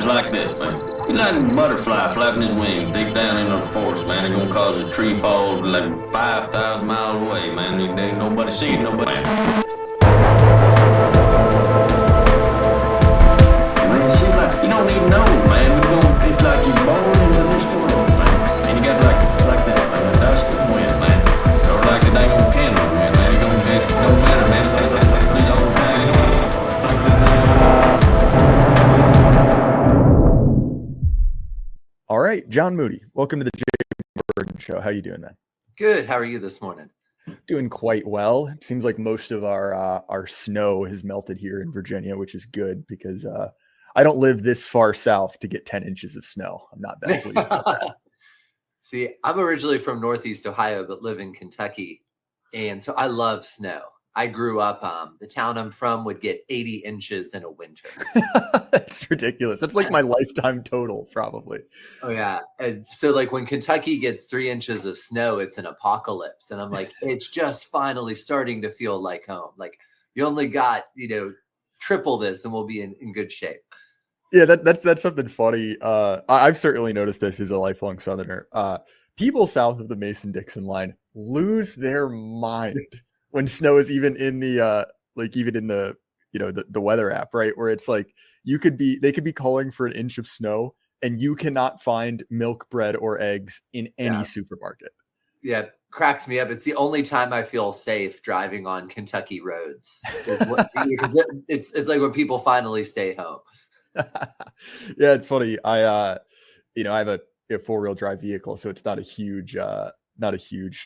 like this, man. It's like a butterfly flapping his wings deep down in the forest, man. It's gonna cause a tree fall like 5,000 miles away, man. There ain't nobody seeing nobody. Man, see, like, you don't even know, man. It's like you're born into this world, man. And you got like that, man. The dust and wind, man. Or like the dang old candle, man. It don't matter, man. It's all the time. All right, John Moody, welcome to the Jay Burden Show. How you doing, man? Good. How are you this morning? Doing quite well. It seems like most of our snow has melted here in Virginia, which is good because I don't live this far south to get 10 inches of snow. I'm not that pleased about that. See, I'm originally from Northeast Ohio, but live in Kentucky. And so I love snow. I grew up, the town I'm from would get 80 inches in a winter. That's ridiculous. That's like my lifetime total, probably. Oh, yeah. And so like when Kentucky gets 3 inches of snow, it's an apocalypse. And I'm like, it's just finally starting to feel like home. Like you only got, triple this and we'll be in good shape. Yeah, that's something funny. I've certainly noticed this as a lifelong Southerner. People south of the Mason-Dixon line lose their mind when snow is even in the the weather app, right? Where it's like they could be calling for an inch of snow and you cannot find milk, bread, or eggs in any supermarket. Yeah, cracks me up. It's the only time I feel safe driving on Kentucky roads. It's like when people finally stay home. Yeah, it's funny. I have a 4-wheel drive vehicle, so it's not a huge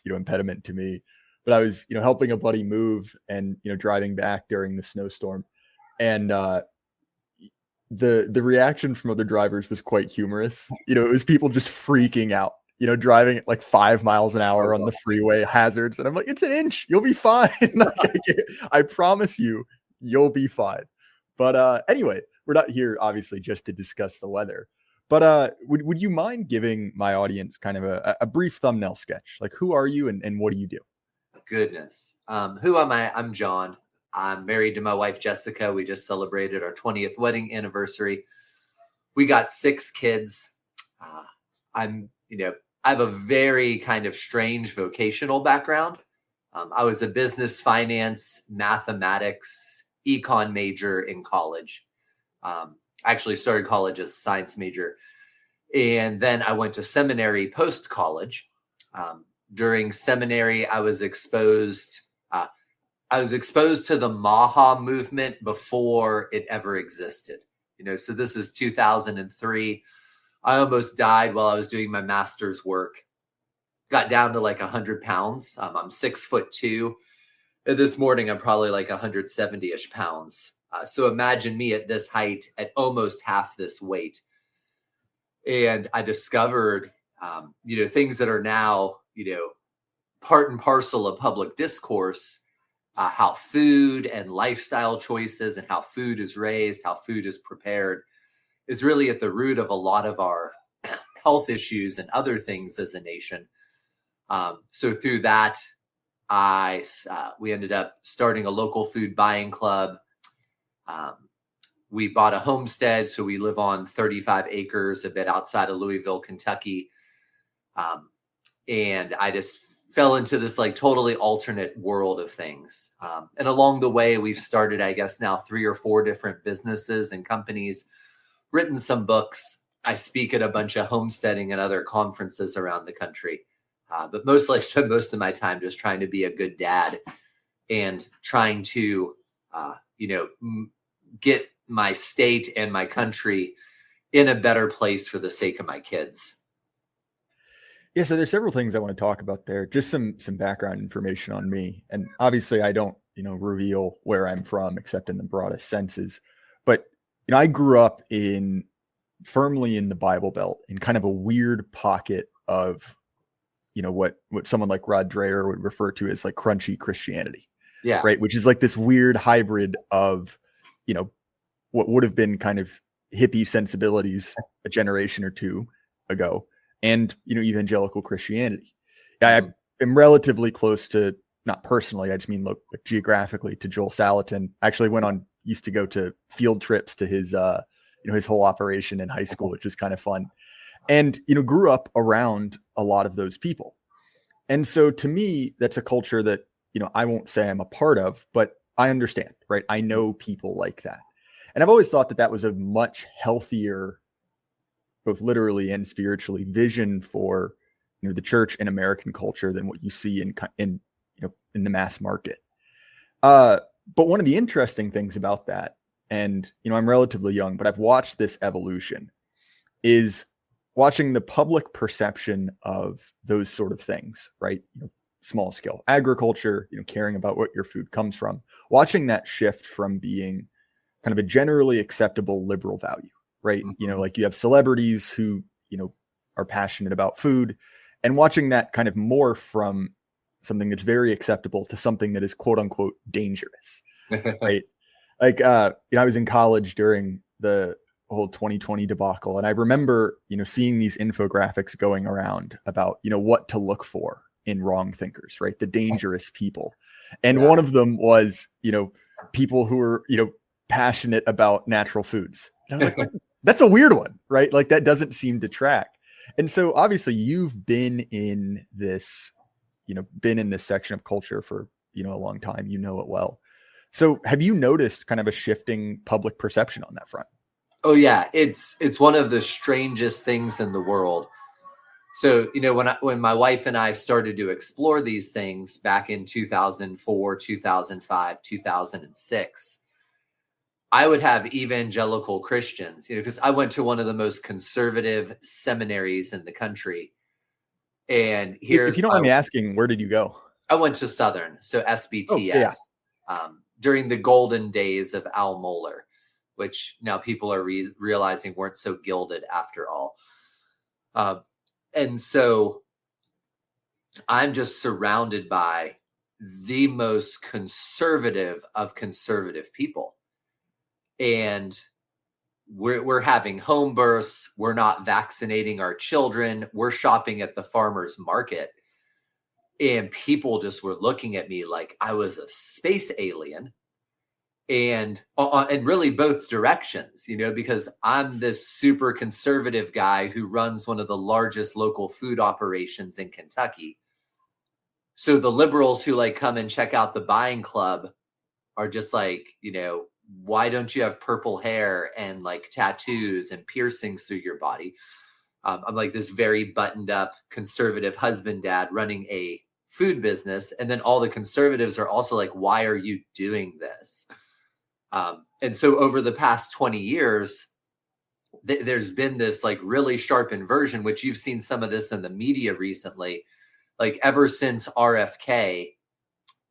impediment to me. But I was, helping a buddy move and, driving back during the snowstorm, and the reaction from other drivers was quite humorous. It was people just freaking out, driving at like 5 miles an hour on the freeway, hazards. And I'm like, it's an inch, you'll be fine. I promise you'll be fine. But anyway, we're not here obviously just to discuss the weather. But would you mind giving my audience kind of a brief thumbnail sketch? Like, who are you and what do you do? Goodness. Who am I? I'm John. I'm married to my wife, Jessica. We just celebrated our 20th wedding anniversary. We got 6 kids. I have a very kind of strange vocational background. I was a business, finance, mathematics, econ major in college. I actually started college as a science major. And then I went to seminary post-college. During seminary, I was exposed to the Maha movement before it ever existed. So this is 2003. I almost died while I was doing my master's work. Got down to like 100 pounds. I'm 6'2". And this morning, I'm probably like 170-ish pounds. So imagine me at this height at almost half this weight. And I discovered, things that are now, part and parcel of public discourse, how food and lifestyle choices and how food is raised, how food is prepared is really at the root of a lot of our health issues and other things as a nation. So through that, we ended up starting a local food buying club. We bought a homestead, so we live on 35 acres, a bit outside of Louisville, Kentucky. And I just fell into this like totally alternate world of things. And along the way, we've started, I guess now 3 or 4 different businesses and companies, written some books. I speak at a bunch of homesteading and other conferences around the country. But mostly I spend most of my time just trying to be a good dad and trying to, get my state and my country in a better place for the sake of my kids. Yeah, so there's several things I want to talk about there. Just some background information on me. And obviously I don't, reveal where I'm from except in the broadest senses. But, I grew up firmly in the Bible Belt in kind of a weird pocket of, what someone like Rod Dreher would refer to as like crunchy Christianity. Yeah. Right. Which is like this weird hybrid of, what would have been kind of hippie sensibilities a generation or two ago and, evangelical Christianity. I am relatively close to, not personally, I just mean look like geographically, to Joel Salatin. Actually used to go to field trips to his his whole operation in high school, which is kind of fun. And, grew up around a lot of those people. And so to me, that's a culture that, I won't say I'm a part of, but I understand, right? I know people like that. And I've always thought that that was a much healthier, both literally and spiritually, vision for, the church and American culture than what you see in the mass market. But one of the interesting things about that, and, I'm relatively young, but I've watched this evolution, is watching the public perception of those sort of things, right? Small scale agriculture, caring about what your food comes from, watching that shift from being kind of a generally acceptable liberal value, right? Mm-hmm. Like you have celebrities who, are passionate about food, and watching that kind of morph from something that's very acceptable to something that is quote unquote dangerous, right? Like, I was in college during the whole 2020 debacle, and I remember, seeing these infographics going around about, what to look for in wrong thinkers, right? The dangerous people. And one of them was, people who were, passionate about natural foods. And I was like, that's a weird one, right? Like that doesn't seem to track. And so obviously you've been in this, section of culture for, a long time, it well. So have you noticed kind of a shifting public perception on that front? Oh yeah, it's one of the strangest things in the world. So, when my wife and I started to explore these things back in 2004, 2005, 2006, I would have evangelical Christians, because I went to one of the most conservative seminaries in the country. And If you don't mind me asking, where did you go? I went to Southern, so SBTS, Oh, yeah. During the golden days of Al Mohler, which now people are realizing weren't so gilded after all. And so I'm just surrounded by the most conservative of conservative people. And we're having home births. We're not vaccinating our children. We're shopping at the farmer's market. And people just were looking at me like I was a space alien. And really both directions, because I'm this super conservative guy who runs one of the largest local food operations in Kentucky. So the liberals who like come and check out the buying club are just like, why don't you have purple hair and like tattoos and piercings through your body? I'm like this very buttoned up conservative husband dad running a food business. And then all the conservatives are also like, why are you doing this? And so over the past 20 years, there's been this like really sharp inversion, which you've seen some of this in the media recently. Like ever since RFK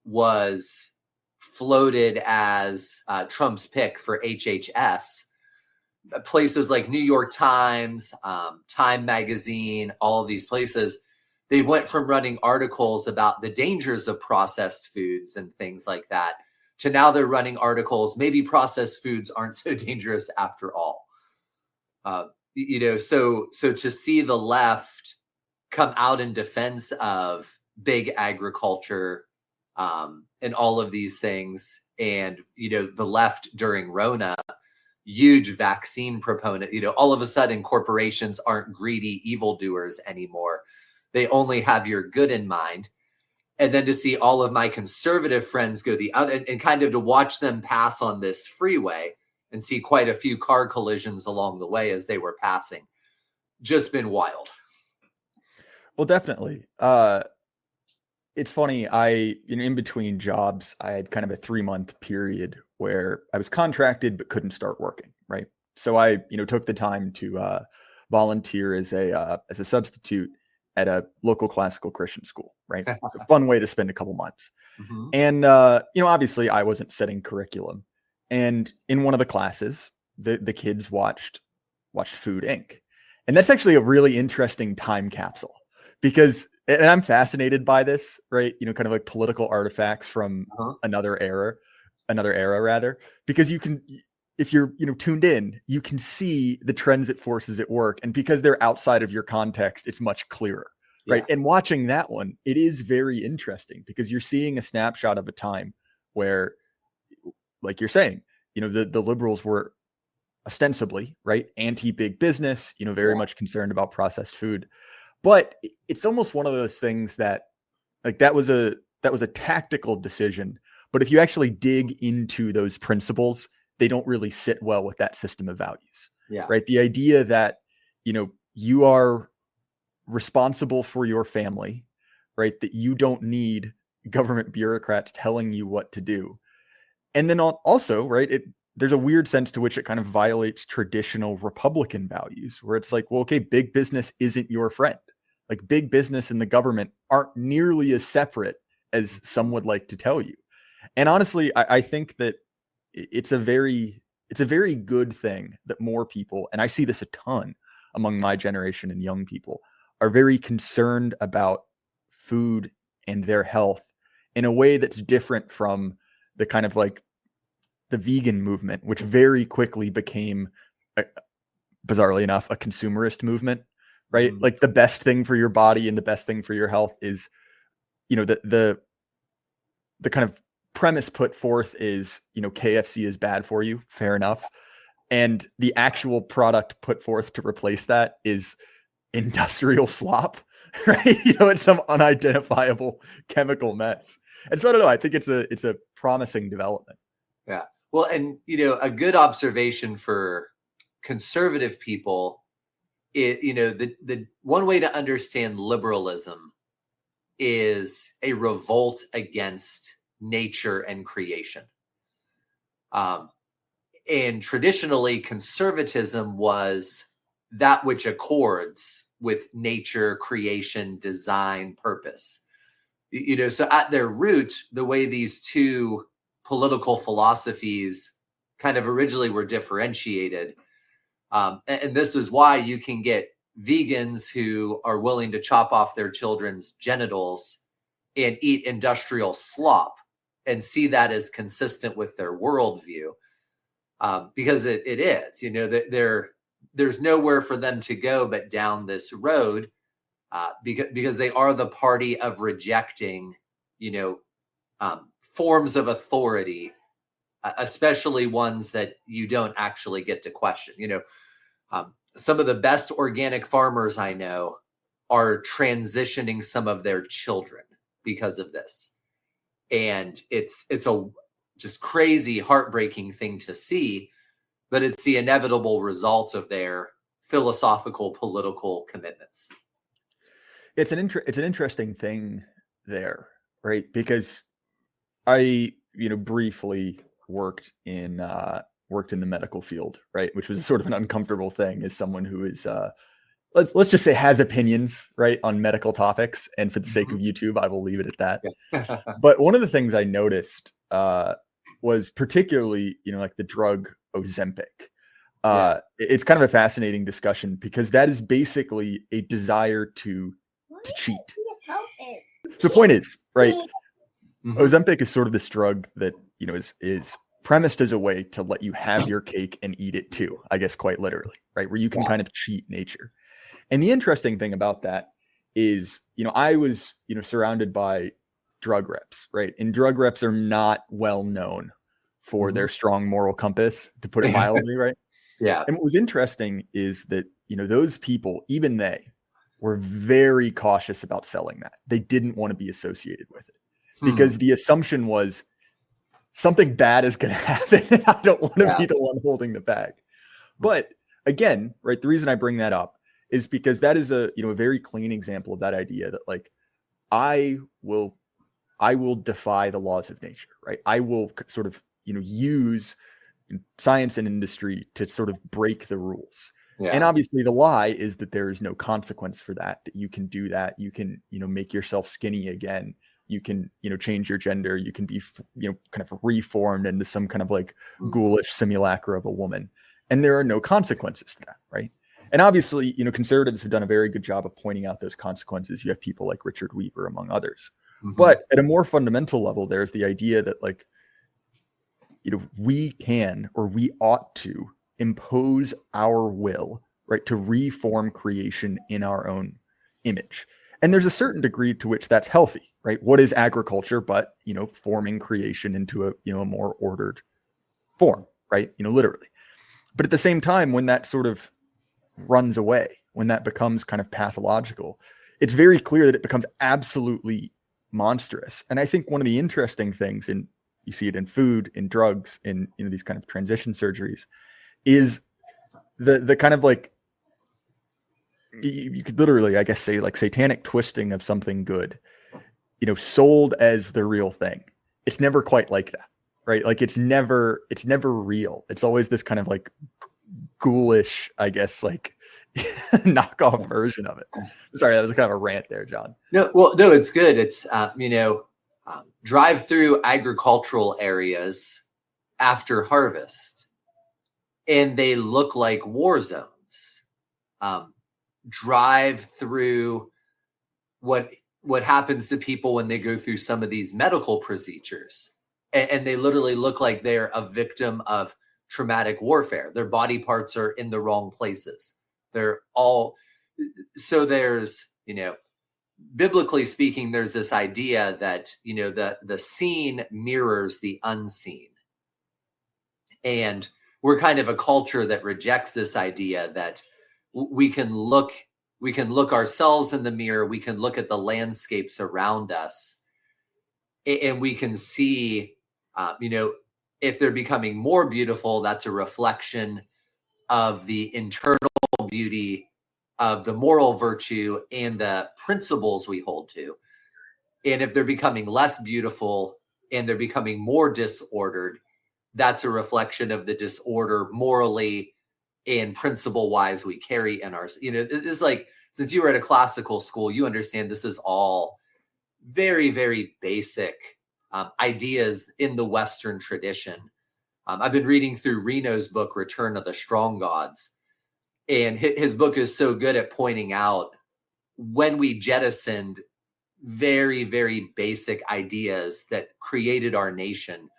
was floated as Trump's pick for HHS, places like New York Times, Time Magazine, all of these places, they went from running articles about the dangers of processed foods and things like that to now they're running articles, maybe processed foods aren't so dangerous after all. So to see the left come out in defense of big agriculture and all of these things, and, the left during Rona, huge vaccine proponent, all of a sudden corporations aren't greedy evildoers anymore. They only have your good in mind. And then to see all of my conservative friends go the other, and kind of to watch them pass on this freeway and see quite a few car collisions along the way as they were passing, just been wild. Well, definitely. It's funny. In between jobs, I had kind of a 3-month period where I was contracted but couldn't start working. Right. So I, took the time to volunteer as a substitute at a local classical Christian school, right? A fun way to spend a couple months. Mm-hmm. And, obviously I wasn't setting curriculum. And in one of the classes, the kids watched Food Inc. And that's actually a really interesting time capsule because, and I'm fascinated by this, right? Kind of like political artifacts from another era rather, because you can, if you're, tuned in, you can see the trends it forces at work. And because they're outside of your context, it's much clearer, right? Yeah. And watching that one, it is very interesting because you're seeing a snapshot of a time where, like you're saying, the liberals were ostensibly, right, anti-big business, very much concerned about processed food. But it's almost one of those things that like that was a tactical decision. But if you actually dig into those principles, they don't really sit well with that system of values. Yeah. Right. The idea that, you are responsible for your family, right? That you don't need government bureaucrats telling you what to do. And then also, right, there's a weird sense to which it kind of violates traditional Republican values, where it's like, well, okay, big business isn't your friend. Like big business and the government aren't nearly as separate as some would like to tell you. And honestly, I think that it's a very good thing that more people, and I see this a ton among my generation and young people, are very concerned about food and their health in a way that's different from the kind of like the vegan movement, which very quickly became, bizarrely enough, a consumerist movement, right? Like the best thing for your body and the best thing for your health is, the kind of premise put forth is, KFC is bad for you. Fair enough. And the actual product put forth to replace that is industrial slop, right? It's some unidentifiable chemical mess. And so I don't know. I think it's a promising development. Yeah. Well, and a good observation for conservative people, the one way to understand liberalism is a revolt against nature and creation. And traditionally, conservatism was that which accords with nature, creation, design, purpose. So at their root, the way these two political philosophies kind of originally were differentiated. And this is why you can get vegans who are willing to chop off their children's genitals and eat industrial slop and see that as consistent with their worldview. Because it is, there's nowhere for them to go but down this road, because they are the party of rejecting, forms of authority, especially ones that you don't actually get to question. Some of the best organic farmers I know are transitioning some of their children because of this. And it's a just crazy, heartbreaking thing to see, but it's the inevitable result of their philosophical, political commitments. It's an interesting thing there, right? Because I, briefly worked in the medical field, right? Which was sort of an uncomfortable thing as someone who is, let's just say has opinions, right, on medical topics. And for the sake of YouTube, I will leave it at that. But one of the things I noticed was particularly, like the drug Ozempic. It's kind of a fascinating discussion because that is basically a desire to cheat. So the point is, right, Ozempic is sort of this drug that, is premised as a way to let you have your cake and eat it too, I guess, quite literally, right? Where you can kind of cheat nature. And the interesting thing about that is, I was, surrounded by drug reps, right? And drug reps are not well known for their strong moral compass, to put it mildly, right? Yeah. And what was interesting is that, those people, even they were very cautious about selling that. They didn't want to be associated with it because the assumption was something bad is going to happen. And I don't want to be the one holding the bag. But again, right, the reason I bring that up is because that is a very clean example of that idea that like, I will defy the laws of nature, right? I will sort of, use science and industry to sort of break the rules. Yeah. And obviously the lie is that there is no consequence for that you can do that. You can, make yourself skinny again. You can, change your gender. You can be, kind of reformed into some kind of like ghoulish simulacra of a woman. And there are no consequences to that, right? And obviously, conservatives have done a very good job of pointing out those consequences. You have people like Richard Weaver, among others. But at a more fundamental level, there's the idea that like, we can, or we ought to impose our will, right, to reform creation in our own image. And there's a certain degree to which that's healthy, right? What is agriculture but, forming creation into a, a more ordered form, right? Literally. But at the same time, when that sort of runs away, when that becomes kind of pathological, it's very clear that it becomes absolutely monstrous. And I think one of the interesting things, and you see it in food, in drugs, in these kind of transition surgeries, is the kind of like, you could literally, I guess, say like satanic twisting of something good, sold as the real thing. It's never quite like that, right? Like it's never real. It's always this kind of like ghoulish, I guess, like knockoff version of it. Sorry, that was kind of a rant there, John. No, it's good. It's drive through agricultural areas after harvest, and they look like war zones. Drive through what happens to people when they go through some of these medical procedures, and they literally look like they're a victim of traumatic warfare. Their body parts are in the wrong places. They're all, so there's, biblically speaking, there's this idea that, the seen mirrors the unseen. And we're kind of a culture that rejects this idea that we can look ourselves in the mirror. We can look at the landscapes around us, and we can see, if they're becoming more beautiful, that's a reflection of the internal beauty of the moral virtue and the principles we hold to. And if they're becoming less beautiful and they're becoming more disordered, that's a reflection of the disorder morally and principle wise we carry in our, it's like, since you were at a classical school, you understand this is all very, very basic ideas in the Western tradition. I've been reading through Reno's book, Return of the Strong Gods. And his book is so good at pointing out when we jettisoned very, very basic ideas that created our nation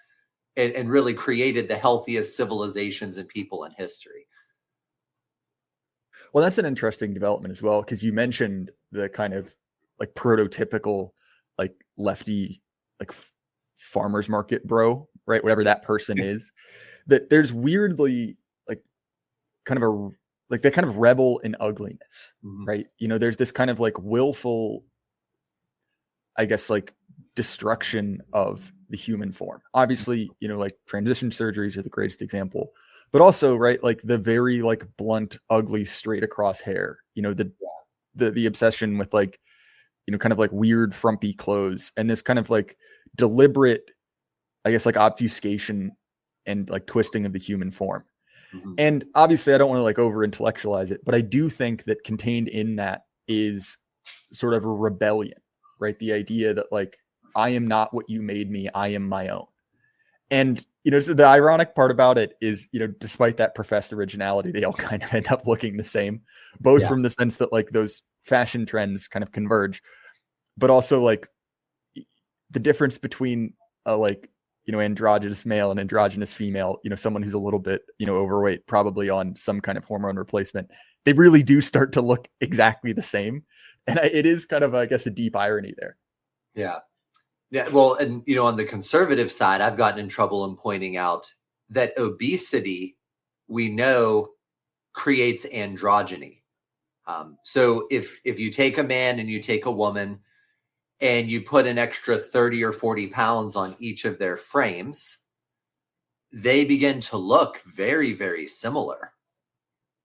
and really created the healthiest civilizations and people in history. Well, that's an interesting development as well, because you mentioned the kind of like prototypical, like lefty, like farmer's market bro, right? Whatever that person is, that there's weirdly like kind of they kind of rebel in ugliness, right? There's this kind of like willful, I guess, like destruction of the human form. Obviously, like transition surgeries are the greatest example, but also, right, like the very like blunt, ugly, straight across hair, the obsession with like, kind of like weird frumpy clothes, and this kind of like deliberate, I guess, like obfuscation and like twisting of the human form. And obviously I don't want to like over intellectualize it, but I do think that contained in that is sort of a rebellion, right? The idea that like, I am not what you made me, I am my own. And, so the ironic part about it is, despite that professed originality, they all kind of end up looking the same, both from the sense that like those fashion trends kind of converge, but also like the difference between like, androgynous male and androgynous female, someone who's a little bit, overweight, probably on some kind of hormone replacement, they really do start to look exactly the same. And it is kind of, I guess, a deep irony there. Yeah. Well, and, on the conservative side, I've gotten in trouble in pointing out that obesity, we know, creates androgyny. So if you take a man and you take a woman, and you put an extra 30 or 40 pounds on each of their frames, they begin to look very, very similar.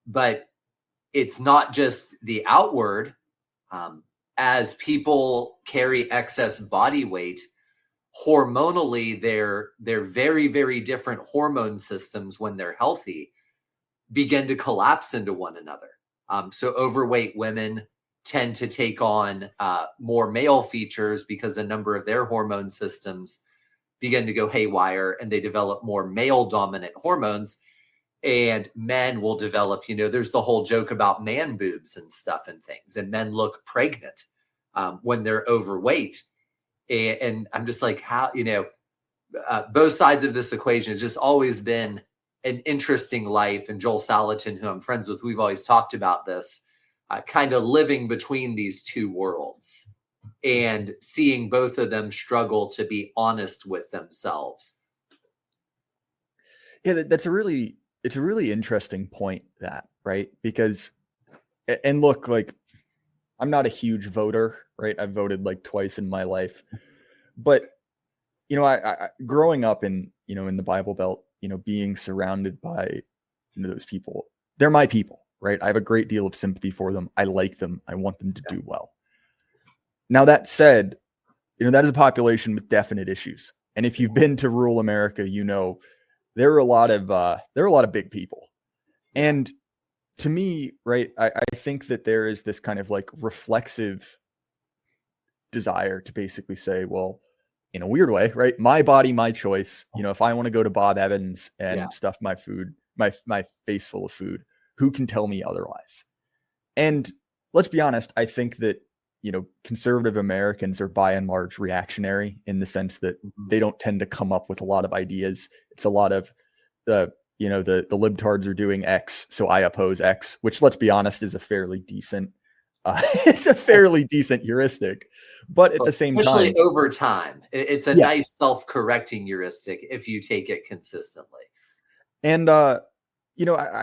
But it's not just the outward. As people carry excess body weight, hormonally, they're very, very different hormone systems when they're healthy begin to collapse into one another. So overweight women tend to take on more male features because a number of their hormone systems begin to go haywire, and they develop more male dominant hormones. And men will develop, there's the whole joke about man boobs and stuff and things, and men look pregnant when they're overweight. And I'm just like, how, both sides of this equation has just always been an interesting life. And Joel Salatin, who I'm friends with, we've always talked about this, kind of living between these two worlds and seeing both of them struggle to be honest with themselves. Yeah, that's a really it's a really interesting point that, right? Because, and look, like, I'm not a huge voter, right? I've voted like twice in my life, but I growing up in, in the Bible Belt, being surrounded by, those people, they're my people, right? I have a great deal of sympathy for them. I like them. I want them to do well. Now, that said, that is a population with definite issues. And if you've been to rural America, there are a lot of big people. And to me, right, I think that there is this kind of like reflexive desire to basically say, well, in a weird way, right? My body, my choice. If I want to go to Bob Evans and stuff my food, my face full of food, who can tell me otherwise? And let's be honest, I think that, conservative Americans are by and large reactionary in the sense that they don't tend to come up with a lot of ideas. It's a lot of the libtards are doing X, so I oppose X, which, let's be honest, is a fairly decent it's a fairly decent heuristic, but at the same especially time, over time, it's a nice self-correcting heuristic if you take it consistently. And I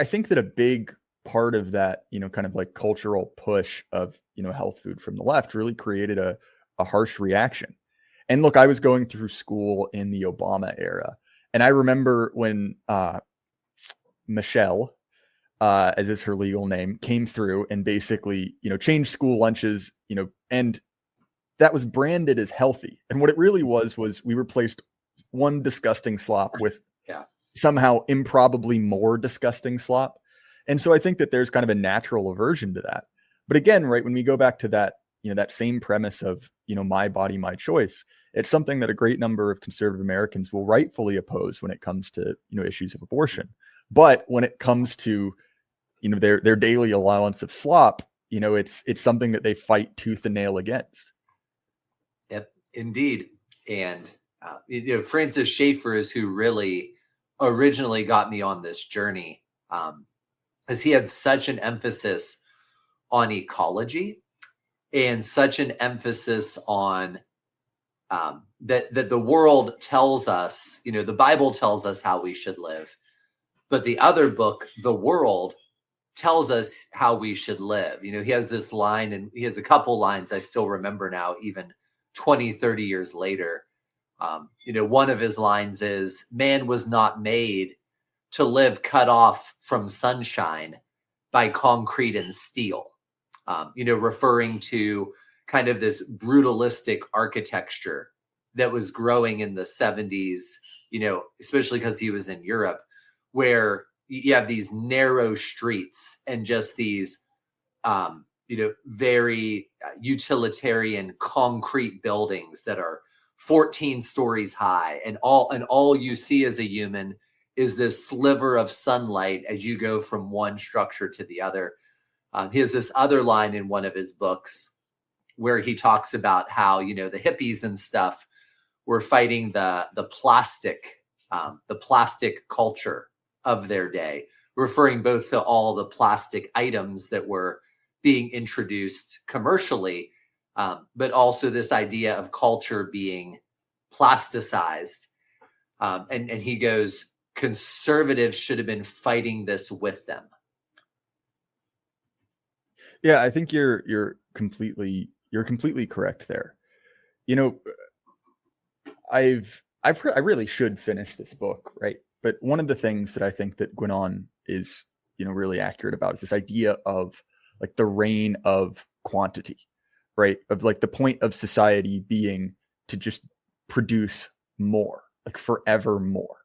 think that a big part of that, kind of like cultural push of health food from the left really created a harsh reaction. And look, I was going through school in the Obama era, and I remember when Michelle, as is her legal name, came through and basically, changed school lunches, and that was branded as healthy. And what it really was we replaced one disgusting slop with somehow improbably more disgusting slop. And so I think that there's kind of a natural aversion to that. But again, right, when we go back to that, that same premise of, my body, my choice, it's something that a great number of conservative Americans will rightfully oppose when it comes to, issues of abortion. But when it comes to, their daily allowance of slop, it's something that they fight tooth and nail against. Yep, indeed. And, Francis Schaeffer is who really originally got me on this journey, because he had such an emphasis on ecology and such an emphasis on that the world tells us, the Bible tells us how we should live, but the other book, The World, tells us how we should live. He has this line, and he has a couple lines I still remember now, even 20, 30 years later. One of his lines is, man was not made to live cut off from sunshine by concrete and steel, referring to kind of this brutalistic architecture that was growing in the 70s, especially because he was in Europe, where you have these narrow streets and just these, very utilitarian concrete buildings that are 14 stories high. And all you see as a human is this sliver of sunlight as you go from one structure to the other. He has this other line in one of his books where he talks about how, the hippies and stuff were fighting the plastic culture of their day, referring both to all the plastic items that were being introduced commercially, but also this idea of culture being plasticized. And he goes, conservatives should have been fighting this with them. Yeah, I think you're completely correct there. I really should finish this book, right? But one of the things that I think that Guinan is, really accurate about is this idea of like the reign of quantity, right? Of like the point of society being to just produce more, like forever more.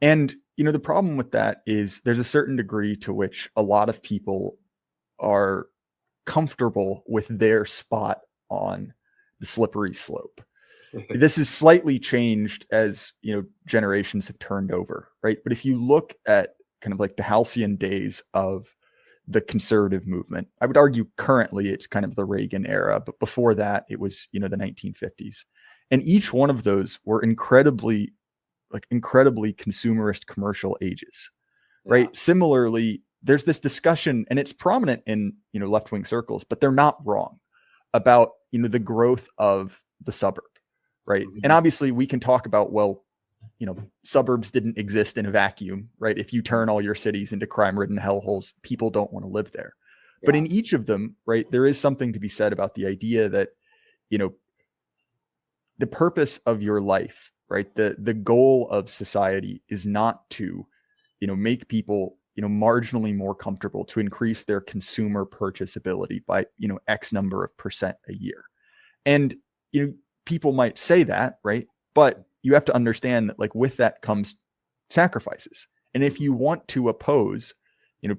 And, the problem with that is there's a certain degree to which a lot of people are comfortable with their spot on the slippery slope. This is slightly changed as, generations have turned over, right? But if you look at kind of like the halcyon days of the conservative movement, I would argue currently it's kind of the Reagan era, but before that it was, the 1950s. And each one of those were incredibly consumerist commercial ages, right? Yeah. Similarly, there's this discussion, and it's prominent in, left-wing circles, but they're not wrong, about, the growth of the suburb, right? Mm-hmm. And obviously we can talk about, well, suburbs didn't exist in a vacuum, right? If you turn all your cities into crime-ridden hellholes, people don't want to live there. But in each of them, right, there is something to be said about the idea that, the purpose of your life, right? The goal of society is not to, make people, marginally more comfortable, to increase their consumer purchasability by, X number of percent a year. And, people might say that, right? But you have to understand that, like, with that comes sacrifices. And if you want to oppose,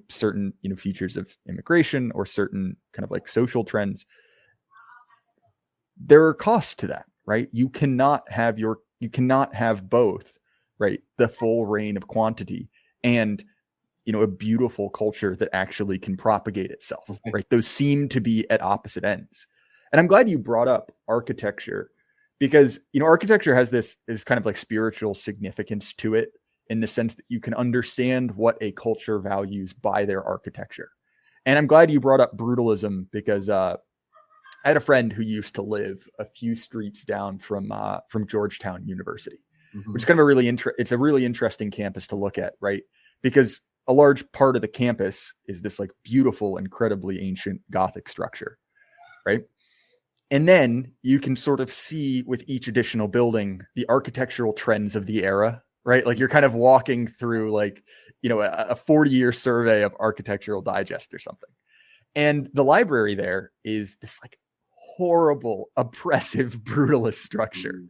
certain, features of immigration or certain kind of like social trends, there are costs to that, right? You cannot have both, right? The full reign of quantity and, a beautiful culture that actually can propagate itself, right? Those seem to be at opposite ends. And I'm glad you brought up architecture, because, architecture has this kind of like spiritual significance to it, in the sense that you can understand what a culture values by their architecture. And I'm glad you brought up brutalism, because I had a friend who used to live a few streets down from Georgetown University, which is kind of it's a really interesting campus to look at, right? Because a large part of the campus is this like beautiful, incredibly ancient Gothic structure, right? And then you can sort of see with each additional building the architectural trends of the era, right? Like you're kind of walking through like, a 40-year survey of Architectural Digest or something. And the library there is this like horrible, oppressive, brutalist structure.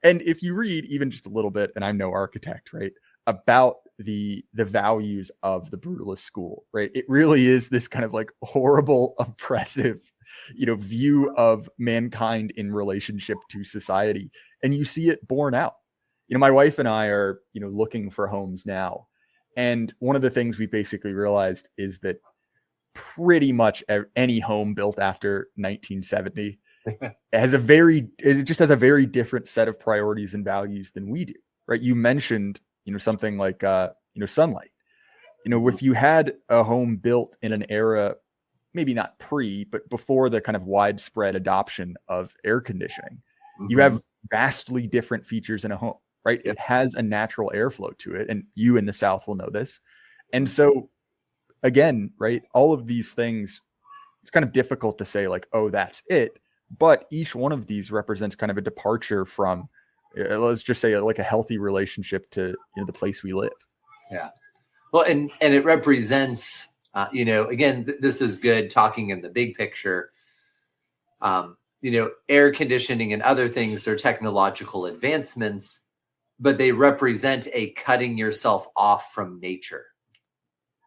And if you read even just a little bit, and I'm no architect, right, about the values of the brutalist school, right, it really is this kind of like horrible, oppressive, view of mankind in relationship to society. And you see it borne out. My wife and I are, looking for homes now. And one of the things we basically realized is that pretty much any home built after 1970 it just has a very different set of priorities and values than we do, right? You mentioned, something like, sunlight. If you had a home built in an era, maybe not but before the kind of widespread adoption of air conditioning, you have vastly different features in a home, right? It has a natural airflow to it. And you in the South will know this. And so again, right, all of these things, it's kind of difficult to say like, oh, that's it. But each one of these represents kind of a departure from, let's just say, like a healthy relationship to the place we live. Yeah. Well, and it represents, again, this is good talking in the big picture. Air conditioning and other things, they're technological advancements, but they represent a cutting yourself off from nature.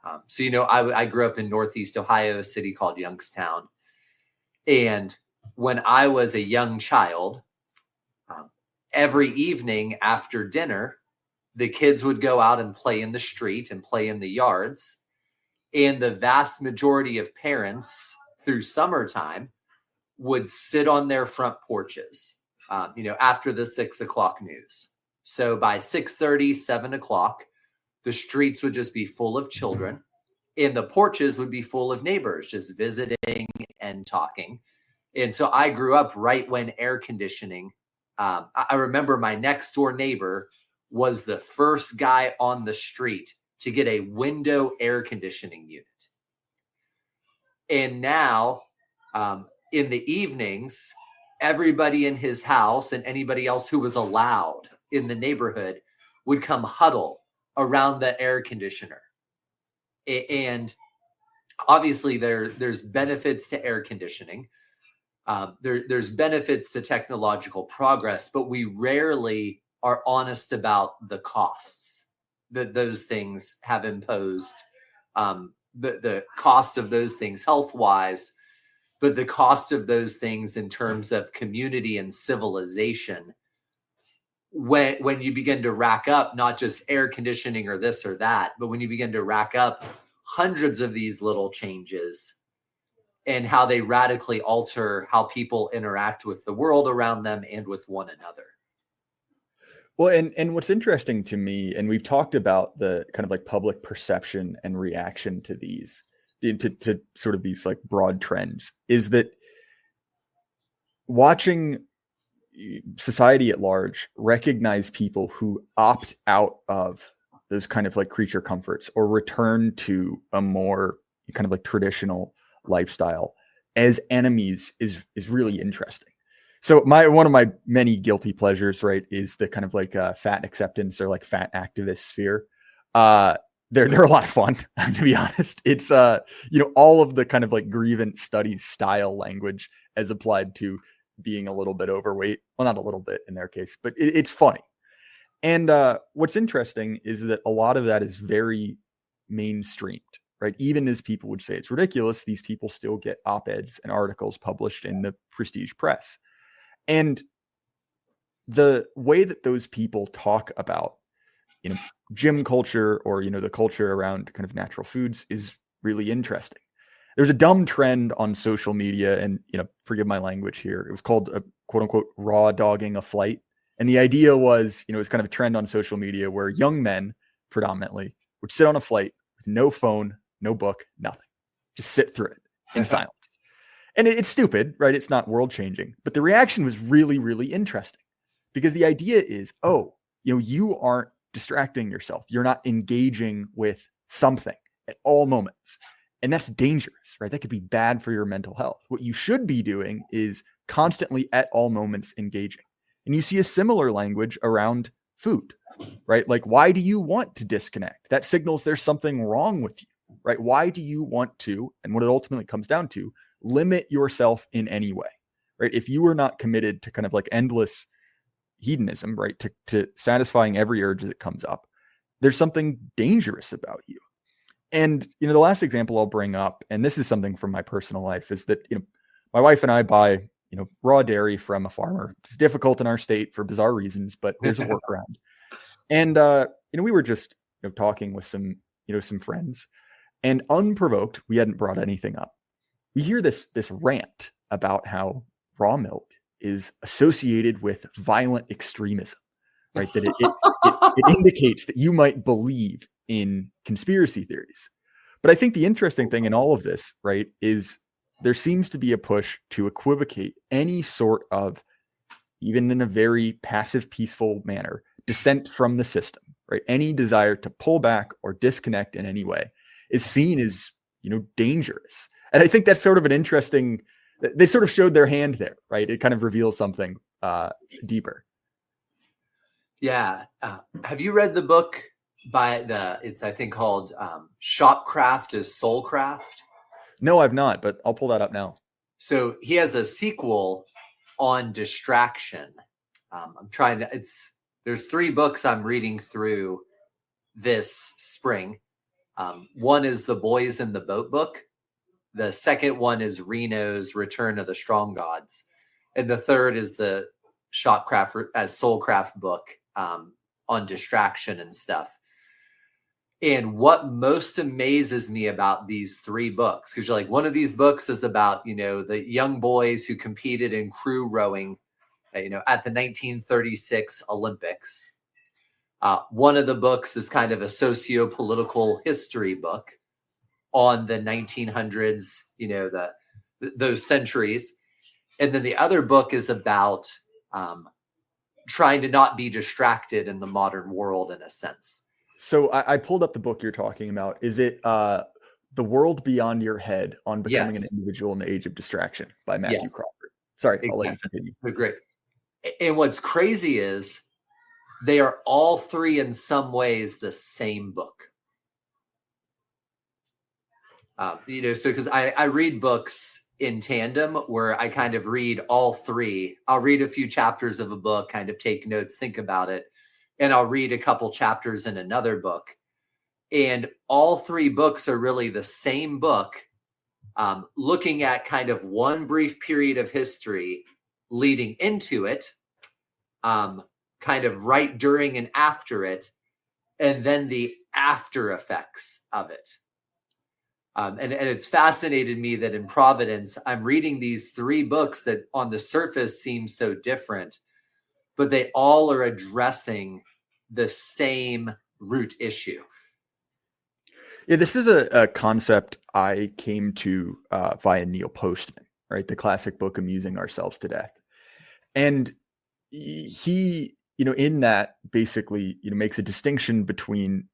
I grew up in Northeast Ohio, a city called Youngstown. And when I was a young child, every evening after dinner, the kids would go out and play in the street and play in the yards. And the vast majority of parents through summertime would sit on their front porches, after the 6 o'clock news. So by 6:30, 7 o'clock, the streets would just be full of children, and the porches would be full of neighbors just visiting and talking. And so I grew up right when air conditioning. I remember my next door neighbor was the first guy on the street to get a window air conditioning unit. And now, in the evenings, everybody in his house and anybody else who was allowed in the neighborhood would come huddle around the air conditioner. And obviously there's benefits to air conditioning. There's benefits to technological progress, but we rarely are honest about the costs that those things have imposed, the cost of those things health-wise, but the cost of those things in terms of community and civilization. When you begin to rack up not just air conditioning or this or that, but when you begin to rack up hundreds of these little changes and how they radically alter how people interact with the world around them and with one another. Well, and what's interesting to me, and we've talked about the kind of like public perception and reaction to these, to sort of these like broad trends, is that watching society at large recognize people who opt out of those kind of like creature comforts or return to a more kind of like traditional lifestyle as enemies is really interesting. So one of my many guilty pleasures, right, is the kind of like fat acceptance or like fat activist sphere. They're a lot of fun, to be honest. It's all of the kind of like grievance studies style language as applied to being a little bit overweight. Well, not a little bit in their case, but it's funny. And what's interesting is that a lot of that is very mainstreamed, right? Even as people would say it's ridiculous, these people still get op-eds and articles published in the prestige press. And the way that those people talk about, gym culture or, the culture around kind of natural foods is really interesting. There's a dumb trend on social media, and, forgive my language here. It was called a quote unquote raw dogging a flight. And the idea was, it was kind of a trend on social media where young men predominantly would sit on a flight with no phone, no book, nothing, just sit through it in silence. And it's stupid, right? It's not world changing, but the reaction was really, really interesting because the idea is, you aren't distracting yourself. You're not engaging with something at all moments. And that's dangerous, right? That could be bad for your mental health. What you should be doing is constantly at all moments engaging. And you see a similar language around food, right? Like, why do you want to disconnect? That signals there's something wrong with you, right? Why do you want to, and what it ultimately comes down to, limit yourself in any way, right? If you are not committed to kind of like endless hedonism, right? To satisfying every urge that comes up, there's something dangerous about you. And, the last example I'll bring up, and this is something from my personal life, is that, my wife and I buy, raw dairy from a farmer. It's difficult in our state for bizarre reasons, but there's a workaround. And, we were just, talking with some friends, and unprovoked, we hadn't brought anything up. We hear this rant about how raw milk is associated with violent extremism, right? That it indicates that you might believe in conspiracy theories. But I think the interesting thing in all of this, right, is there seems to be a push to equivocate any sort of, even in a very passive, peaceful manner, dissent from the system, right? Any desire to pull back or disconnect in any way is seen as, dangerous. And I think that's sort of an interesting, they sort of showed their hand there, right? It kind of reveals something deeper. Yeah. Have you read the book it's I think called Shopcraft is Soulcraft? No, I've not, but I'll pull that up now. So he has a sequel on distraction. There's 3 books I'm reading through this spring. One is the Boys in the Boat book. The second one is Reno's Return of the Strong Gods. And the third is the Shopcraft as Soulcraft book on distraction and stuff. And what most amazes me about these 3 books, because you're like, one of these books is about, the young boys who competed in crew rowing, at the 1936 Olympics. One of the books is kind of a socio-political history book on the 1900s, those centuries. And then the other book is about trying to not be distracted in the modern world, in a sense. So I pulled up the book you're talking about. Is it The World Beyond Your Head on Becoming an Individual in the Age of Distraction by Matthew Crawford? Sorry, exactly. I'll let you continue. They're great. And what's crazy is they are all 3 in some ways the same book. So because I read books in tandem where I kind of read all 3. I'll read a few chapters of a book, kind of take notes, think about it. And I'll read a couple chapters in another book. And all 3 books are really the same book, looking at kind of one brief period of history leading into it, kind of right during and after it, and then the after effects of it. And it's fascinated me that in Providence, I'm reading these 3 books that on the surface seem so different, but they all are addressing the same root issue. Yeah, this is a concept I came to via Neil Postman, right? The classic book, Amusing Ourselves to Death. And he, in that basically, makes a distinction between,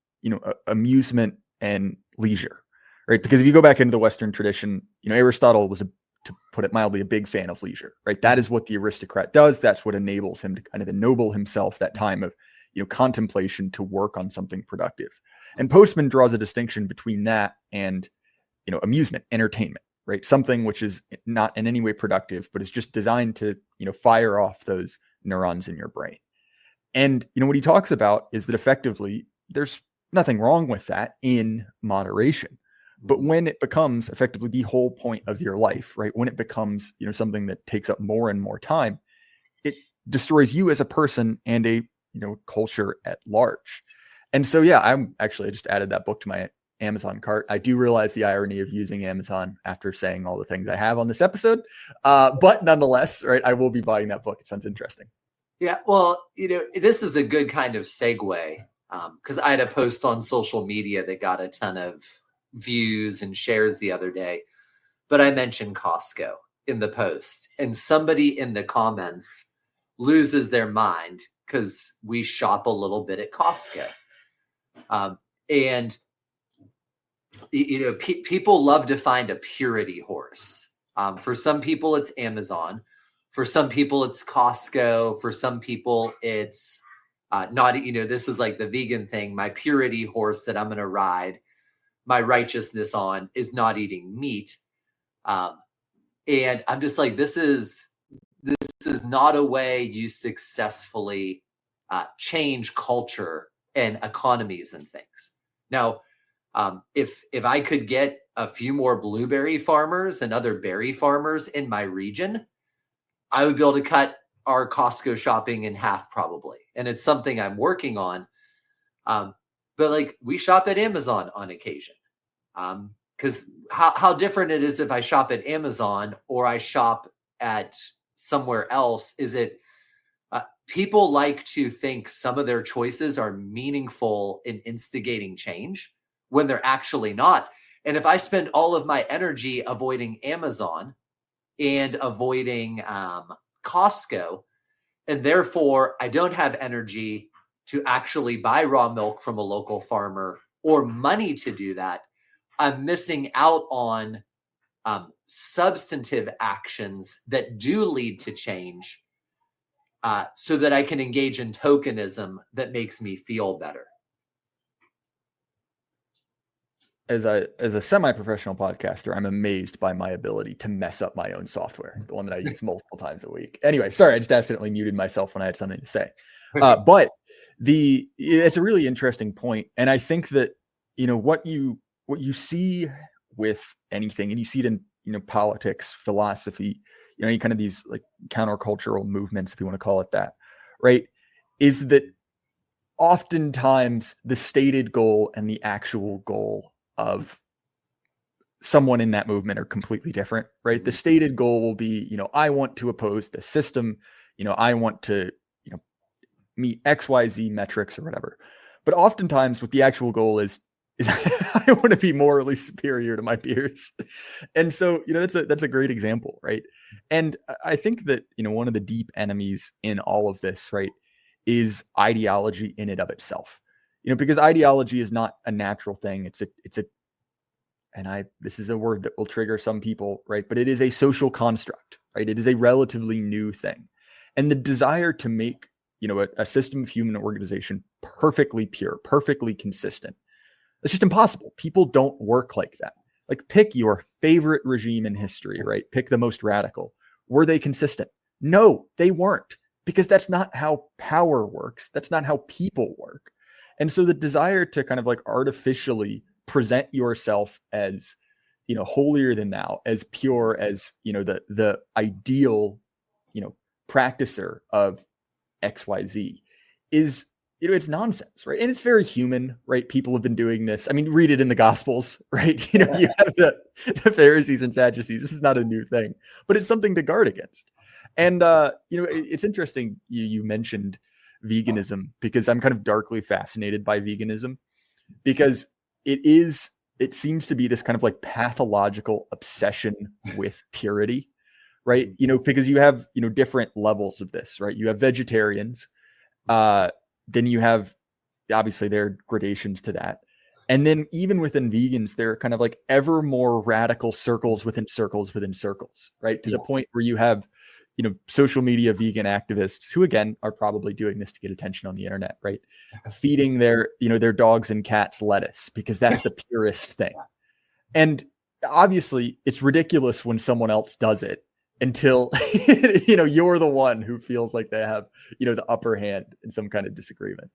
amusement and leisure, right? Because if you go back into the Western tradition, Aristotle was, to put it mildly, a big fan of leisure, right? That is what the aristocrat does. That's what enables him to kind of ennoble himself, that time of, contemplation, to work on something productive. And Postman draws a distinction between that and, amusement, entertainment, right? Something which is not in any way productive, but is just designed to, fire off those neurons in your brain. And, what he talks about is that effectively there's nothing wrong with that in moderation. But when it becomes effectively the whole point of your life, right? When it becomes, something that takes up more and more time, it destroys you as a person and a, culture at large. And so, yeah, I just added that book to my Amazon cart. I do realize the irony of using Amazon after saying all the things I have on this episode. But nonetheless, right, I will be buying that book. It sounds interesting. Yeah, well, this is a good kind of segue, because I had a post on social media that got a ton of views and shares the other day, but I mentioned Costco in the post, and somebody in the comments loses their mind because we shop a little bit at Costco. And people love to find a purity horse. For some people, it's Amazon. For some people, it's Costco. For some people, it's not, this is like the vegan thing. My purity horse that I'm going to ride my righteousness on is not eating meat. And I'm just like, this is not a way you successfully change culture and economies and things. Now, if I could get a few more blueberry farmers and other berry farmers in my region, I would be able to cut our Costco shopping in half probably. And it's something I'm working on. But like, we shop at Amazon on occasion. Because how different it is if I shop at Amazon or I shop at somewhere else. Is it people like to think some of their choices are meaningful in instigating change when they're actually not. And if I spend all of my energy avoiding Amazon and avoiding Costco, and therefore I don't have energy to actually buy raw milk from a local farmer or money to do that, I'm missing out on substantive actions that do lead to change, so that I can engage in tokenism that makes me feel better. As a semi-professional podcaster, I'm amazed by my ability to mess up my own software, the one that I use multiple times a week. Anyway, sorry, I just accidentally muted myself when I had something to say. But it's a really interesting point. And I think that, what you see with anything, and you see it in, politics, philosophy, kind of these like countercultural movements, if you want to call it that, right, is that oftentimes the stated goal and the actual goal of someone in that movement are completely different, right? The stated goal will be, I want to oppose the system, I want to, meet XYZ metrics or whatever. But oftentimes what the actual goal is I want to be morally superior to my peers. And so, that's a great example, right? And I think that, one of the deep enemies in all of this, right, is ideology in and of itself. Because ideology is not a natural thing. This is a word that will trigger some people, right? But it is a social construct, right? It is a relatively new thing. And the desire to make, a system of human organization perfectly pure, perfectly consistent, it's just impossible. People don't work like that. Like, pick your favorite regime in history, right? Pick the most radical. Were they consistent? No, they weren't, because that's not how power works. That's not how people work. And so the desire to kind of like artificially present yourself as, holier than thou, as pure as, the ideal, practicer of XYZ is, it's nonsense, right? And it's very human, right? People have been doing this. I mean, read it in the Gospels, right? You have the Pharisees and Sadducees. This is not a new thing, but it's something to guard against. And, it's interesting you mentioned veganism, because I'm kind of darkly fascinated by veganism, because it seems to be this kind of like pathological obsession with purity, right? You know, because you have, you know, different levels of this, right? You have vegetarians, then you have, obviously there are gradations to that. And then even within vegans, there are kind of like ever more radical circles within circles within circles, right? To the point where you have, you know, social media vegan activists who, again, are probably doing this to get attention on the internet, right? Feeding their, you know, their dogs and cats lettuce because that's the purest thing. And obviously it's ridiculous when someone else does it until, you know, you're the one who feels like they have, you know, the upper hand in some kind of disagreement.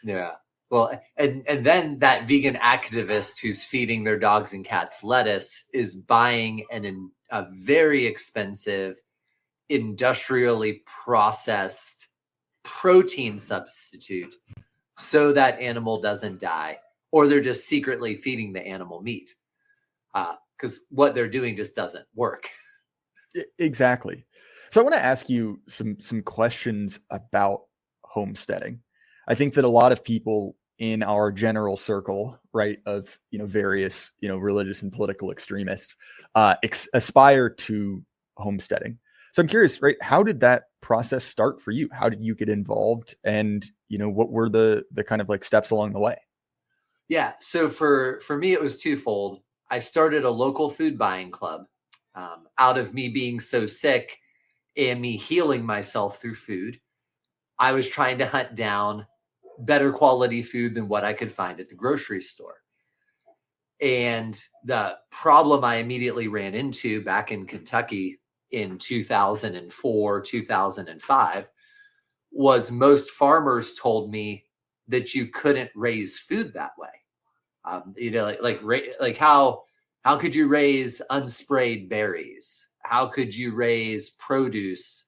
Yeah. Well, and then that vegan activist who's feeding their dogs and cats lettuce is buying a very expensive, industrially processed protein substitute so that animal doesn't die, or they're just secretly feeding the animal meat because what they're doing just doesn't work. Exactly. So I want to ask you some questions about homesteading. I think that a lot of people in our general circle, right, of, you know, various, you know, religious and political extremists aspire to homesteading. So I'm curious, right, how did that process start for you? How did you get involved? And, you know, what were the kind of like steps along the way? Yeah. So for me, it was twofold. I started a local food buying club out of me being so sick and me healing myself through food. I was trying to hunt down better quality food than what I could find at the grocery store. And the problem I immediately ran into back in Kentucky in 2004, 2005 was most farmers told me that you couldn't raise food that way. You know, like how could you raise unsprayed berries? How could you raise produce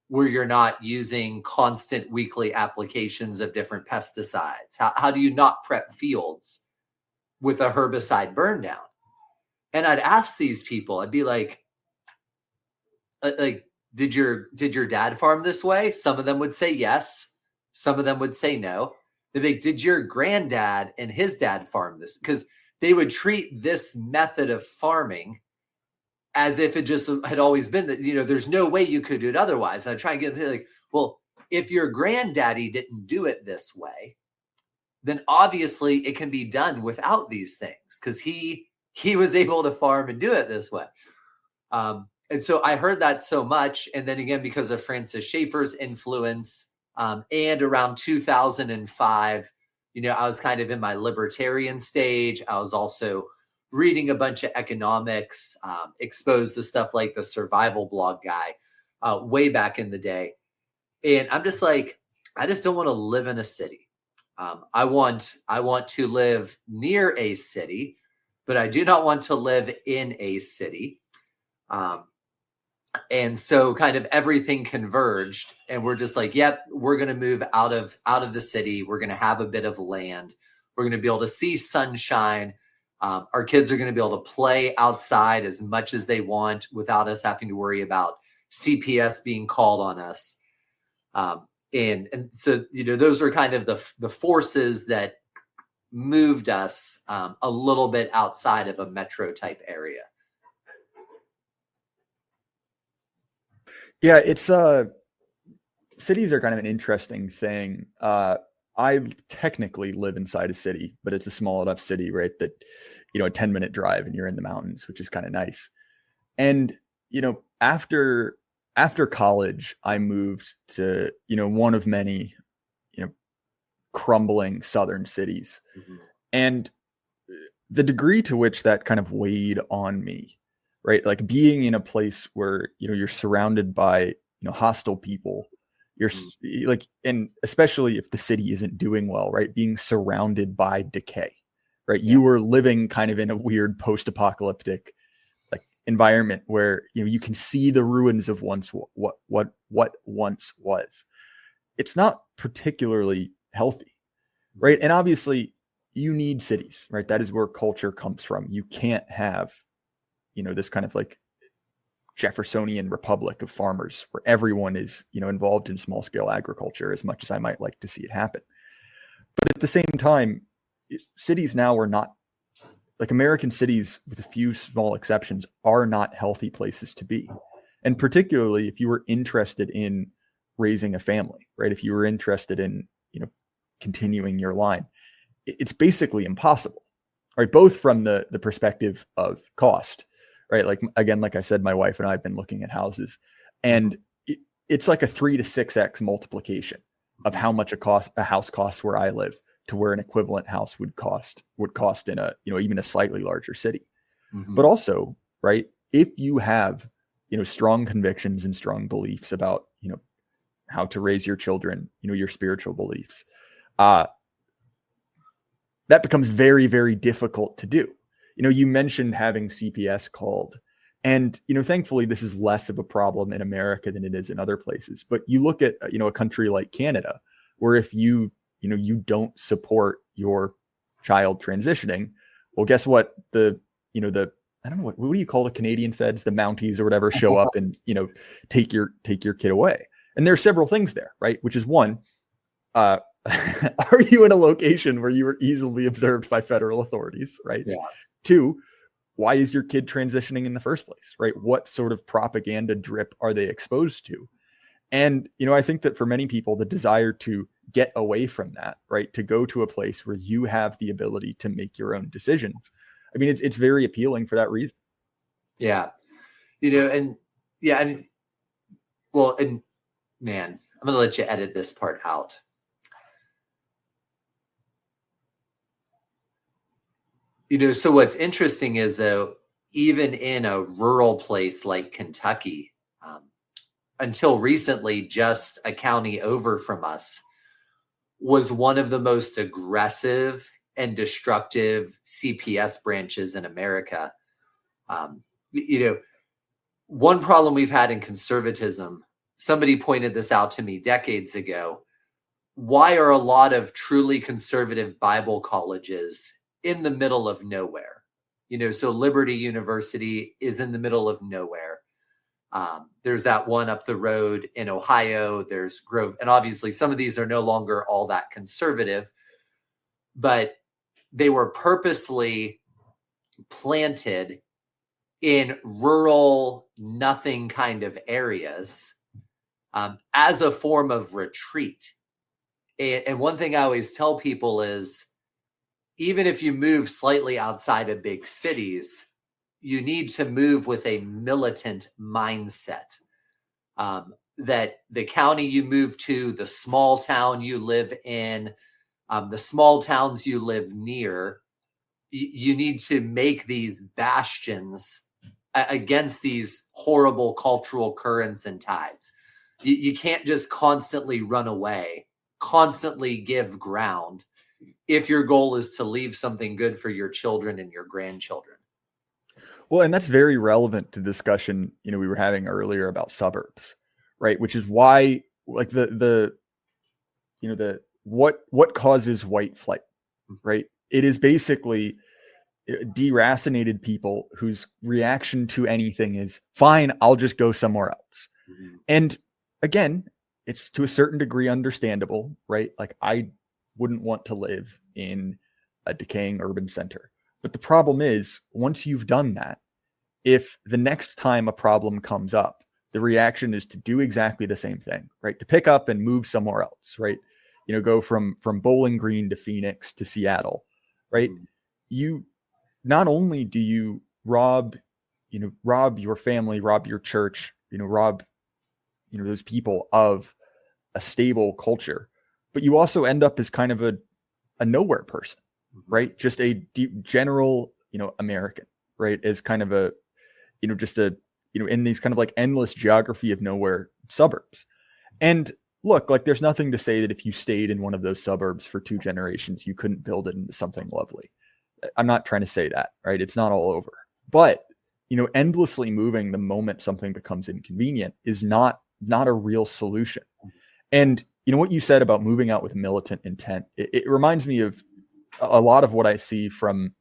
where you're not using constant weekly applications of different pesticides? How do you not prep fields with a herbicide burn down? And I'd ask these people, I'd be like, did your dad farm this way? Some of them would say yes. Some of them would say no. They'd be like, did your granddad and his dad farm this? Because they would treat this method of farming as if it just had always been that, you know, there's no way you could do it otherwise. And I try and get like, well, if your granddaddy didn't do it this way, then obviously it can be done without these things because he was able to farm and do it this way. And so I heard that so much. And then again, because of Francis Schaeffer's influence and around 2005, you know, I was kind of in my libertarian stage. I was also reading a bunch of economics, exposed to stuff like the survival blog guy way back in the day. And I'm just like, I just don't want to live in a city. I want to live near a city, but I do not want to live in a city. And so kind of everything converged and we're just like, yep, we're going to move out of the city. We're going to have a bit of land. We're going to be able to see sunshine. Our kids are going to be able to play outside as much as they want without us having to worry about CPS being called on us. And so, you know, those are kind of the forces that moved us a little bit outside of a metro type area. Yeah, it's cities are kind of an interesting thing. I technically live inside a city, but it's a small enough city, right, that, you know, a 10-minute drive and you're in the mountains, which is kind of nice. And, you know, after college, I moved to, you know, one of many, you know, crumbling southern cities. Mm-hmm. And the degree to which that kind of weighed on me, right? Like being in a place where, you know, you're surrounded by, you know, hostile people, you're like, and especially if the city isn't doing well, right? Being surrounded by decay, right? Yeah. You were living kind of in a weird post-apocalyptic like environment where, you know, you can see the ruins of once what once was. It's not particularly healthy, right? And obviously you need cities, right? That is where culture comes from. You can't have, you know, this kind of like Jeffersonian republic of farmers where everyone is, you know, involved in small scale agriculture as much as I might like to see it happen. But at the same time, cities now are not, like American cities with a few small exceptions, are not healthy places to be. And particularly if you were interested in raising a family, right? If you were interested in, continuing your line, it's basically impossible, right? Both from the perspective of cost, right? Like, again, like I said, my wife and I have been looking at houses, and it's like a 3 to 6x multiplication of how much a house costs where I live to where an equivalent house would cost in a, even a slightly larger city. But also, right, if you have, strong convictions and strong beliefs about, how to raise your children, your spiritual beliefs, that becomes very, very difficult to do. You mentioned having CPS called, and, thankfully this is less of a problem in America than it is in other places. But you look at, a country like Canada, where if you don't support your child transitioning, well, guess what? I don't know, what do you call the Canadian feds, the Mounties or whatever, show up and, take your kid away. And there are several things there, right? Which is one, are you in a location where you were easily observed by federal authorities, right? Yeah. 2, why is your kid transitioning in the first place, right? What sort of propaganda drip are they exposed to? And, I think that for many people, the desire to get away from that, right? To go to a place where you have the ability to make your own decisions. I mean, it's very appealing for that reason. Yeah. And man, I'm going to let you edit this part out. So what's interesting is, though, even in a rural place like Kentucky, until recently, just a county over from us was one of the most aggressive and destructive CPS branches in America. One problem we've had in conservatism, somebody pointed this out to me decades ago. Why are a lot of truly conservative Bible colleges in the middle of nowhere? So Liberty University is in the middle of nowhere. There's that one up the road in Ohio. There's Grove. And obviously some of these are no longer all that conservative, but they were purposely planted in rural, nothing kind of areas as a form of retreat. And one thing I always tell people is, even if you move slightly outside of big cities, you need to move with a militant mindset. That the county you move to, the small town you live in, the small towns you live near, you need to make these bastions against these horrible cultural currents and tides. You can't just constantly run away, constantly give ground, if your goal is to leave something good for your children and your grandchildren. Well, and that's very relevant to discussion, we were having earlier about suburbs, right? Which is why, like, what causes white flight, right? It is basically deracinated people whose reaction to anything is, fine, I'll just go somewhere else. And again, it's to a certain degree understandable, right? Like, I wouldn't want to live in a decaying urban center. But the problem is, once you've done that, if the next time a problem comes up, the reaction is to do exactly the same thing, right? To pick up and move somewhere else, right? Go from Bowling Green to Phoenix to Seattle, right? You not only do you rob your family, rob your church, rob, those people of a stable culture, but you also end up as kind of a nowhere person, right? Just a general, American, right? As kind of a, just a, in these kind of like endless geography of nowhere suburbs. And look, like, there's nothing to say that if you stayed in one of those suburbs for 2 generations, you couldn't build it into something lovely. I'm not trying to say that, right? It's not all over. But, endlessly moving the moment something becomes inconvenient is not a real solution. And, what you said about moving out with militant intent, it reminds me of a lot of what I see from,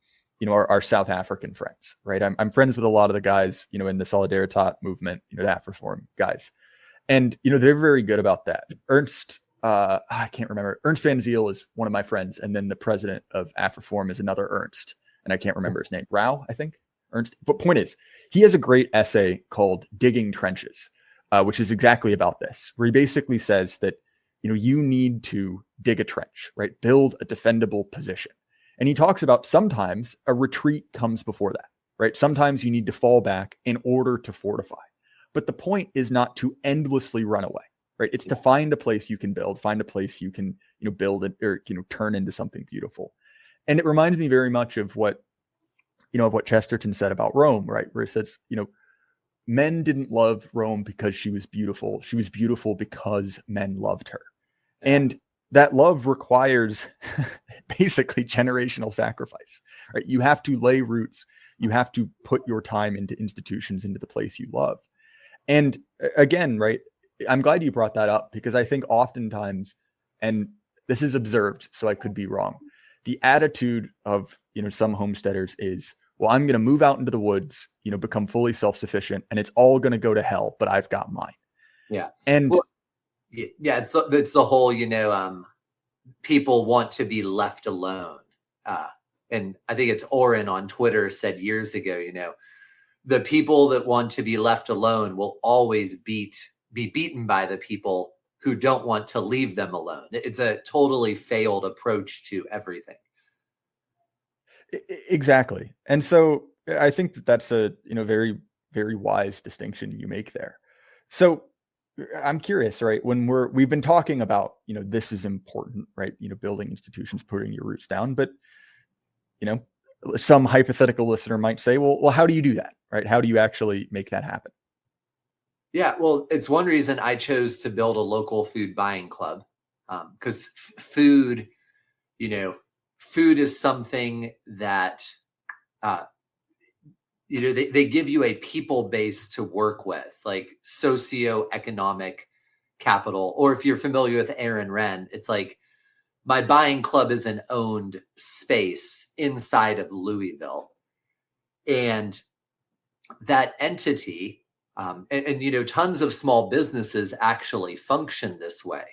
our South African friends, right? I'm friends with a lot of the guys, in the Solidaritat movement, the AfriForum guys. And, they're very good about that. Ernst, I can't remember. Ernst Van Zyl is one of my friends. And then the president of AfriForum is another Ernst. And I can't remember his name. Rao, I think. But point is, he has a great essay called Digging Trenches, which is exactly about this, where he basically says that, you need to dig a trench, right? Build a defendable position. And he talks about sometimes a retreat comes before that, right? Sometimes you need to fall back in order to fortify. But the point is not to endlessly run away, right? It's to find a place you can build, find a place you can, build it or, turn into something beautiful. And it reminds me very much of what Chesterton said about Rome, right? Where it says, men didn't love Rome because she was beautiful. She was beautiful because men loved her. And that love requires basically generational sacrifice, right? You have to lay roots. You have to put your time into institutions, into the place you love. And again, right, I'm glad you brought that up, because I think oftentimes, and this is observed, so I could be wrong, the attitude of, some homesteaders is, well, I'm going to move out into the woods, become fully self-sufficient, and it's all going to go to hell, but I've got mine. Yeah. And it's the whole, people want to be left alone. And I think it's Oren on Twitter said years ago, the people that want to be left alone will always be beaten by the people who don't want to leave them alone. It's a totally failed approach to everything. Exactly. And so I think that that's a, very, very wise distinction you make there. So I'm curious, right? When we've been talking about, this is important, right? Building institutions, putting your roots down, but, some hypothetical listener might say, well, how do you do that, right? How do you actually make that happen? Yeah, well, it's one reason I chose to build a local food buying club, because food is something that, they give you a people base to work with, like socioeconomic capital. Or if you're familiar with Aaron Wrenn, it's like my buying club is an owned space inside of Louisville. And that entity, and tons of small businesses actually function this way,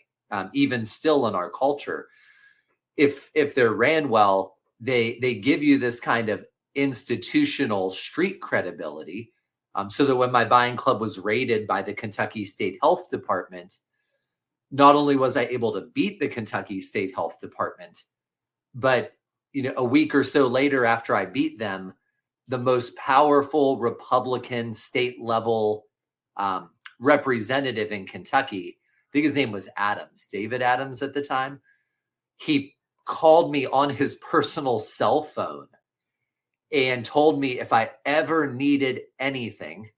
even still in our culture. If they're ran well, they give you this kind of institutional street credibility, so that when my buying club was raided by the Kentucky State Health Department, not only was I able to beat the Kentucky State Health Department, but a week or so later after I beat them, the most powerful Republican state level representative in Kentucky, I think his name was David Adams at the time, he called me on his personal cell phone and told me if I ever needed anything,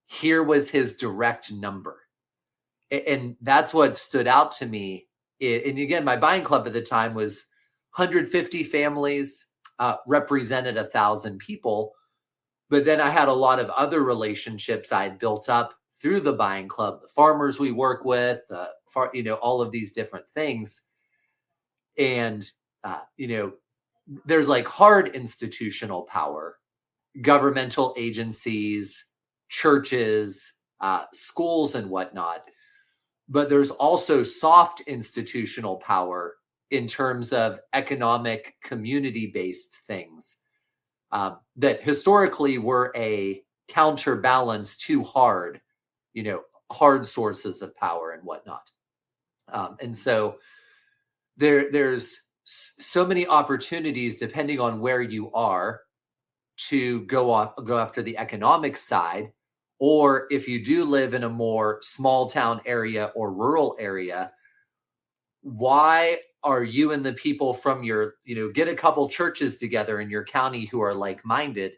here was his direct number. And that's what stood out to me. And again, my buying club at the time was 150 families, represented 1,000 people. But then I had a lot of other relationships I had built up through the buying club, the farmers we work with, all of these different things. And, there's like hard institutional power, governmental agencies, churches, schools and whatnot. But there's also soft institutional power in terms of economic community-based things that historically were a counterbalance to hard sources of power and whatnot. And so there's so many opportunities depending on where you are to go after the economic side. Or if you do live in a more small town area or rural area, why are you and the people from your, get a couple churches together in your county who are like-minded?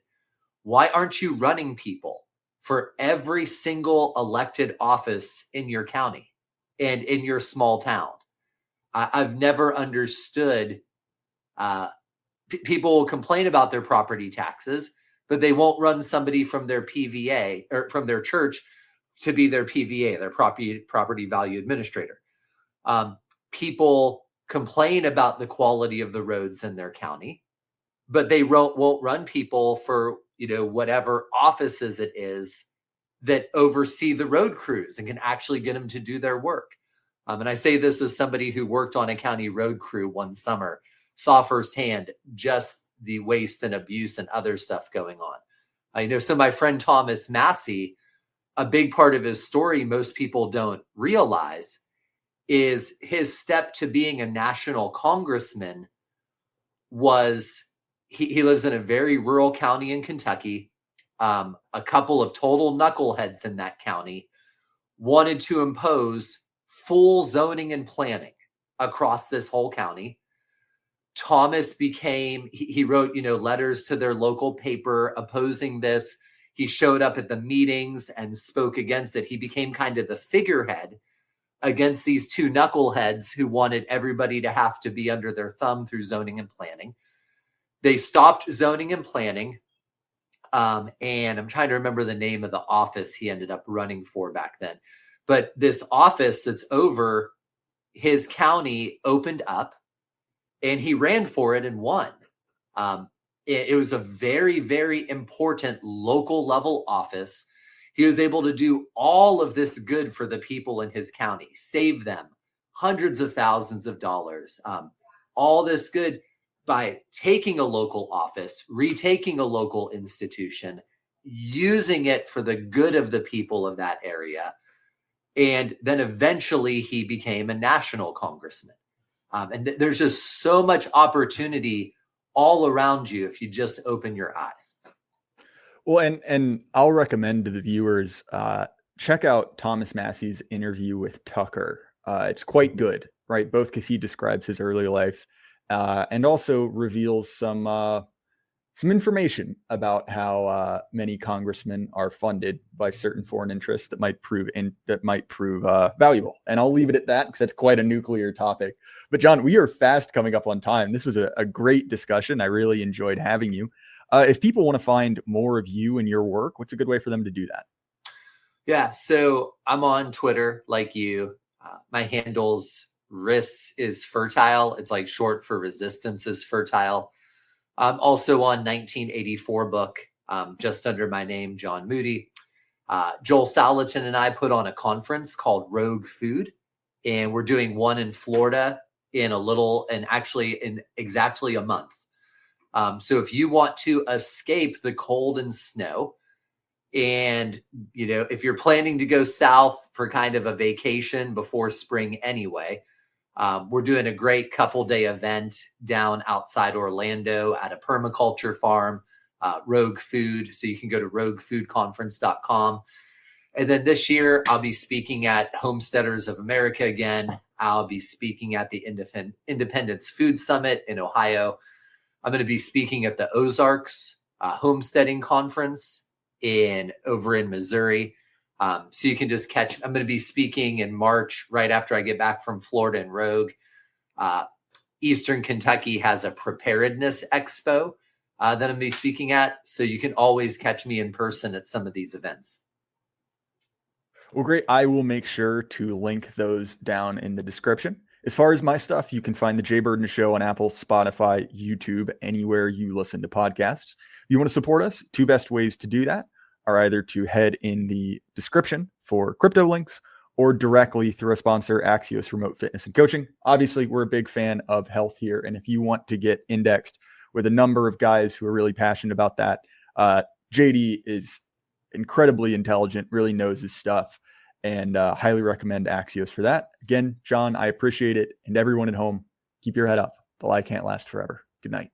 Why aren't you running people for every single elected office in your county and in your small town? I've never understood, people will complain about their property taxes, but they won't run somebody from their PVA or from their church to be their PVA, their property value administrator. People complain about the quality of the roads in their county, but they won't run people for, whatever offices it is that oversee the road crews and can actually get them to do their work. And I say this as somebody who worked on a county road crew one summer, saw firsthand just the waste and abuse and other stuff going on. So my friend Thomas Massey, a big part of his story most people don't realize is his step to being a national congressman was he lives in a very rural county in Kentucky. A couple of total knuckleheads in that county wanted to impose full zoning and planning across this whole county. Thomas he wrote, letters to their local paper opposing this. He showed up at the meetings and spoke against it. He became kind of the figurehead against these two knuckleheads who wanted everybody to have to be under their thumb through zoning and planning. They stopped zoning and planning. And I'm trying to remember the name of the office he ended up running for back then. But this office that's over his county opened up, and he ran for it and won. It was a very, very important local level office. He was able to do all of this good for the people in his county, save them hundreds of thousands of dollars, all this good by taking a local office, retaking a local institution, using it for the good of the people of that area. And then eventually he became a national congressman. And there's just so much opportunity all around you if you just open your eyes. Well, and I'll recommend to the viewers, check out Thomas Massey's interview with Tucker. It's quite good, right? Both because he describes his early life and also reveals some information about how many congressmen are funded by certain foreign interests that might prove valuable. And I'll leave it at that because that's quite a nuclear topic. But John, we are fast coming up on time. This was a great discussion. I really enjoyed having you. If people want to find more of you and your work, what's a good way for them to do that? Yeah, so I'm on Twitter like you. My handle's RIS is fertile. It's like short for resistance is fertile. I'm also on 1984 book, just under my name, John Moody. Joel Salatin and I put on a conference called Rogue Food, and we're doing one in Florida in exactly a month. So if you want to escape the cold and snow, and if you're planning to go south for kind of a vacation before spring anyway, we're doing a great couple-day event down outside Orlando at a permaculture farm, Rogue Food. So you can go to roguefoodconference.com. And then this year, I'll be speaking at Homesteaders of America again. I'll be speaking at the Independence Food Summit in Ohio. I'm going to be speaking at the Ozarks Homesteading Conference over in Missouri. So you can just I'm going to be speaking in March, right after I get back from Florida and Rogue. Eastern Kentucky has a preparedness expo that I'm going to be speaking at. So you can always catch me in person at some of these events. Well, great. I will make sure to link those down in the description. As far as my stuff, you can find the Jay Burden Show on Apple, Spotify, YouTube, anywhere you listen to podcasts. If you want to support us, two best ways to do that are either to head in the description for crypto links or directly through a sponsor, Axios Remote Fitness and Coaching. Obviously, we're a big fan of health here. And if you want to get indexed with a number of guys who are really passionate about that, JD is incredibly intelligent, really knows his stuff, and highly recommend Axios for that. Again, John, I appreciate it. And everyone at home, keep your head up. The lie can't last forever. Good night.